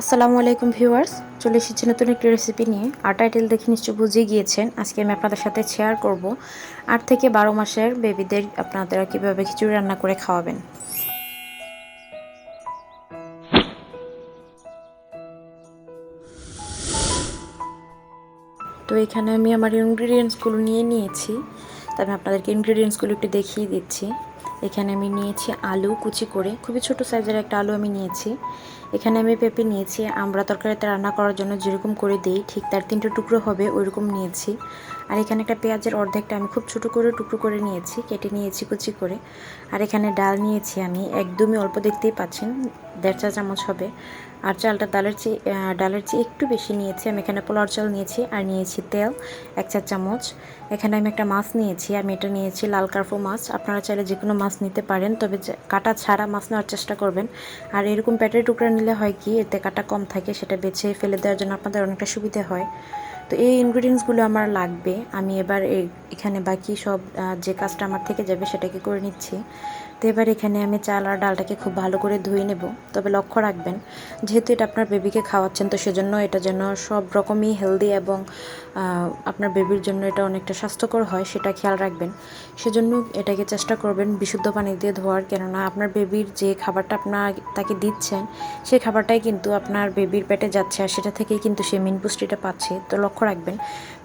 আসসালামু আলাইকুম ভিউয়ার্স, চলে এসেছি নতুন একটি রেসিপি নিয়ে। আর টাইটেল দেখে নিশ্চয়ই বুঝে গিয়েছেন আজকে আমি আপনাদের সাথে শেয়ার করব 8 থেকে 12 মাসের বেবিদের আপনারা কীভাবে খিচুড়ি রান্না করে খাওয়াবেন। তো এখানে আমি আমার ইনগ্রিডিয়েন্টসগুলো নিয়ে নিয়েছি, তবে আপনাদেরকে ইনগ্রিডিয়েন্টসগুলো একটু দেখিয়ে দিচ্ছি। এখানে আমি নিয়েছি আলু কুচি করে, খুবই ছোট সাইজের একটা আলু আমি নিয়েছি। এখানে আমি পেঁপে নিয়েছি, আমরা তরকারিতে রান্না করার জন্য যেরকম করে দিই ঠিক তার 3টে টুকরো হবে ওইরকম নিয়েছি। আর এখানে একটা পেঁয়াজের অর্ধেকটা আমি খুব ছোট করে টুকরো করে নিয়েছি, কেটে নিয়েছি কুচি করে। আর এখানে ডাল নিয়েছি আমি, একদমই অল্প, দেখতেই পাচ্ছেন 1.5 চা চামচ হবে। আর চালটা ডালের চেয়ে একটু বেশি নিয়েছি আমি। এখানে পোলাওর চাল নিয়েছি আর নিয়েছি তেল 1 চা চামচ। এখানে আমি একটা মাছ নিয়েছি, আমি এটা নিয়েছি লাল কার্পো মাছ। আপনারা চাইলে যে কোনো মাছ নিতে পারেন, তবে কাটা ছাড়া মাছ নেওয়ার চেষ্টা করবেন। আর এরকম পেটের টুকরা নিলে হয় কি, এতে কাটা কম থাকে, সেটা বেছে ফেলে দেওয়ার জন্য আপনাদের অনেকটা সুবিধা হয়। তো এই ইনগ্রিডিয়েন্টসগুলো আমার লাগবে। আমি এবার এখানে বাকি সব যে কাজটা আমার থেকে যাবে সেটাকে করে নিচ্ছি। তো এবার এখানে আমি চাল আর ডালটাকে খুব ভালো করে ধুয়ে নেব। তবে লক্ষ্য রাখবেন, যেহেতু এটা আপনার বেবিকে খাওয়াচ্ছেন, তো সেজন্য এটা যেন সব রকমই হেলদি এবং আপনার বেবির জন্য এটা অনেকটা স্বাস্থ্যকর হয়, সেটা খেয়াল রাখবেন। সেজন্য এটাকে চেষ্টা করবেন বিশুদ্ধ পানি দিয়ে ধোয়ার, কেননা আপনার বেবির যে খাবারটা তাকে দিচ্ছেন সেই খাবারটাই কিন্তু আপনার বেবির পেটে যাচ্ছে, আর সেটা থেকেই কিন্তু সে মেন পুষ্টিটা পাচ্ছে। তো লক্ষ্য রাখবেন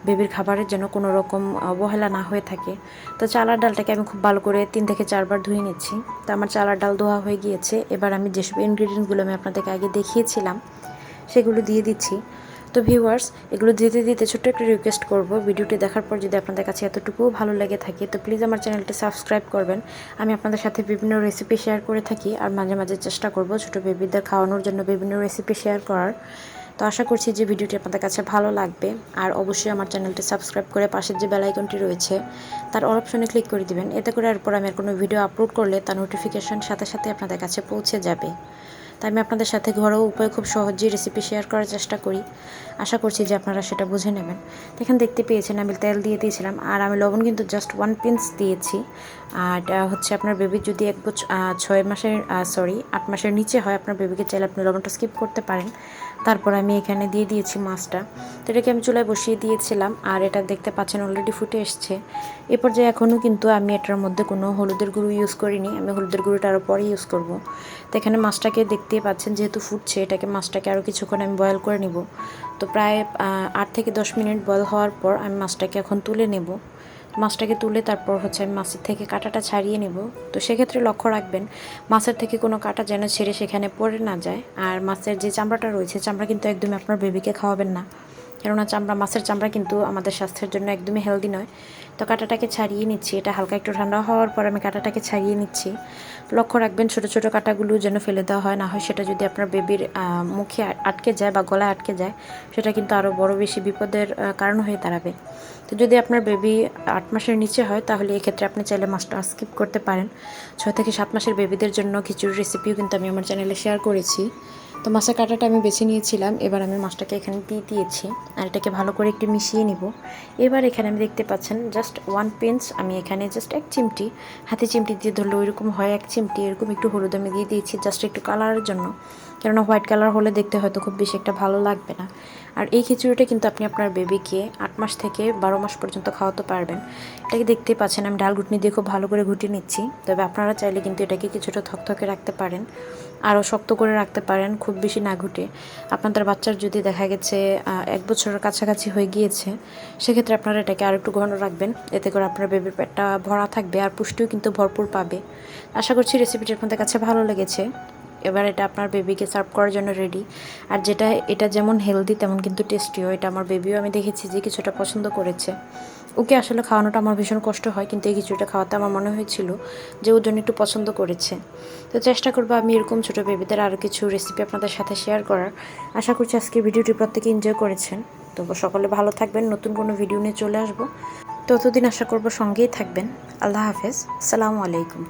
বেবির খাবারের যেন কোনো রকম অবহেলা না হয়ে থাকে। তো চাল আর ডালটাকে আমি খুব ভালো করে 3 থেকে 4 বার ধুয়ে নিচ্ছি। তো আমার চাল আর ডাল ধোয়া হয়ে গিয়েছে। এবার আমি যেসব ইনগ্রিডিয়েন্টসগুলো আমি আপনাদেরকে আগে দেখিয়েছিলাম সেগুলো দিয়ে দিচ্ছি। তো ভিউয়ার্স, এগুলো দিতে দিতে ছোট্ট একটা রিকোয়েস্ট করব, ভিডিওটি দেখার পর যদি আপনাদের কাছে এতটুকুও ভালো লেগে থাকে তো প্লিজ আমার চ্যানেলটি সাবস্ক্রাইব করবেন। আমি আপনাদের সাথে বিভিন্ন রেসিপি শেয়ার করে থাকি, আর মাঝে মাঝে চেষ্টা করব ছোটো বেবিদের খাওয়ানোর জন্য বিভিন্ন রেসিপি শেয়ার করার। তো আশা করছি যে ভিডিওটি আপনাদের কাছে ভালো লাগবে। আর অবশ্যই আমার চ্যানেলটি সাবস্ক্রাইব করে পাশের যে বেল আইকনটি রয়েছে তার অল অপশনে ক্লিক করে দিবেন। এতে করে এরপর আমি আর কোনো ভিডিও আপলোড করলে তার নোটিফিকেশন সাথে সাথে আপনাদের কাছে পৌঁছে যাবে। তাই আমি আপনাদের সাথে ঘরোয়া উপায়ে খুব সহজেই রেসিপি শেয়ার করার চেষ্টা করি। আশা করছি যে আপনারা সেটা বুঝে নেবেন। তো এখানে দেখতে পেয়েছেন আমি তেল দিয়ে দিয়েছিলাম, আর আমি লবণ কিন্তু জাস্ট 1 পিঞ্চ দিয়েছি। আর হচ্ছে আপনার বেবির যদি 8 মাসের নিচে হয় আপনার বেবিকে, চাইলে আপনি লবণটা স্কিপ করতে পারেন। তারপর আমি এখানে দিয়ে দিয়েছি মাছটা। তো এটাকে আমি চুলায় বসিয়ে দিয়েছিলাম, আর এটা দেখতে পাচ্ছেন অলরেডি ফুটে এসছে। এ পর্যায়ে এখনও কিন্তু আমি এটার মধ্যে কোনো হলুদের গুঁড়ো ইউজ করিনি, আমি হলুদের গুঁড়োটা আরও পরে ইউজ করব। তো এখানে মাছটাকে দেখতেই পাচ্ছেন যেহেতু ফুটছে, মাছটাকে আরও কিছুক্ষণ আমি বয়েল করে নিব। তো প্রায় 8 থেকে 10 মিনিট বয়েল হওয়ার পর আমি মাছটাকে এখন তুলে নেব। মাছটাকে তুলে তারপর হচ্ছে আমি মাছের থেকে কাঁটাটা ছাড়িয়ে নেব। তো সেক্ষেত্রে লক্ষ্য রাখবেন মাছের থেকে কোনো কাঁটা যেন ছেড়ে সেখানে পড়ে না যায়। আর মাছের যে চামড়াটা রয়েছে, চামড়া কিন্তু একদমই আপনার বেবিকে খাওয়াবেন না, কেননা মাছের চামড়া কিন্তু আমাদের স্বাস্থ্যের জন্য একদমই হেলদি নয়। তো কাঁটাটাকে ছাড়িয়ে নিচ্ছি, এটা হালকা একটু ঠান্ডা হওয়ার পর আমি কাঁটাটাকে ছাড়িয়ে নিচ্ছি। লক্ষ্য রাখবেন ছোটো ছোটো কাঁটাগুলো যেন ফেলে দেওয়া হয়, না হয় সেটা যদি আপনার বেবির মুখে আটকে যায় বা গলায় আটকে যায়, সেটা কিন্তু আরও বড় বেশি বিপদের কারণ হয়ে দাঁড়াবে। তো যদি আপনার বেবি 8 মাসের নিচে হয় তাহলে এক্ষেত্রে আপনি চাইলে মাছটা স্কিপ করতে পারেন। 6 থেকে 7 মাসের বেবিদের জন্য খিচুড়ির রেসিপিও কিন্তু আমি আমার চ্যানেলে শেয়ার করেছি। তো মাছের কাঁটাটা আমি বেছে নিয়েছিলাম, এবার আমি মাছটাকে এখানে দিয়ে দিয়েছি, আর এটাকে ভালো করে একটু মিশিয়ে নিব। এবার এখানে আমি দেখতে পাচ্ছেন জাস্ট 1 পিঞ্চ, আমি এখানে জাস্ট 1 চিমটি, হাতে চিমটি দিয়ে ধরলে ওইরকম হয় 1 চিমটি, এরকম একটু হলুদ আমি দিয়ে দিয়েছি জাস্ট একটু কালারের জন্য, কেননা হোয়াইট কালার হলে দেখতে হয়তো খুব বেশি একটা ভালো লাগবে না। আর এই খিচুড়িটা কিন্তু আপনি আপনার বেবিকে 8 মাস থেকে 12 মাস পর্যন্ত খাওয়াতে পারবেন। এটাকে দেখতেই পাচ্ছেন আমি ডাল ঘুটনি দিয়ে খুব ভালো করে ঘুটিয়ে নিচ্ছি। তবে আপনারা চাইলে কিন্তু এটাকে কিছুটা থকথকে রাখতে পারেন, আরও শক্ত করে রাখতে পারেন, খুব বেশি না ঘুটে। আপনাদের বাচ্চার যদি দেখা গেছে 1 বছরের কাছাকাছি হয়ে গিয়েছে, সেক্ষেত্রে আপনারা এটাকে আর একটু ঘন রাখবেন, এতে করে আপনার বেবির পেটটা ভরা থাকবে আর পুষ্টিও কিন্তু ভরপুর পাবে। আশা করছি রেসিপিটি আপনাদের কাছে ভালো লেগেছে। এবার এটা আপনার বেবিকে সার্ভ করার জন্য রেডি। আর এটা যেমন হেলদি তেমন কিন্তু টেস্টিও। এটা আমার বেবিও আমি দেখেছি যে কিছুটা পছন্দ করেছে। ওকে আসলে খাওয়ানোটা আমার ভীষণ কষ্ট হয়, কিন্তু এই কিছুটা খাওয়াতে আমার মনে হয়েছিল যে ওর জন্য একটু পছন্দ করেছে। তো চেষ্টা করবো আমি এরকম ছোটো বেবিদের আরও কিছু রেসিপি আপনাদের সাথে শেয়ার করার। আশা করছি আজকের ভিডিওটি প্রত্যেকে এনজয় করেছেন। তো সকলে ভালো থাকবেন, নতুন কোনো ভিডিও নিয়ে চলে আসবো। ততদিন আশা করবো সঙ্গেই থাকবেন। আল্লাহ হাফেজ, আসসালামু আলাইকুম।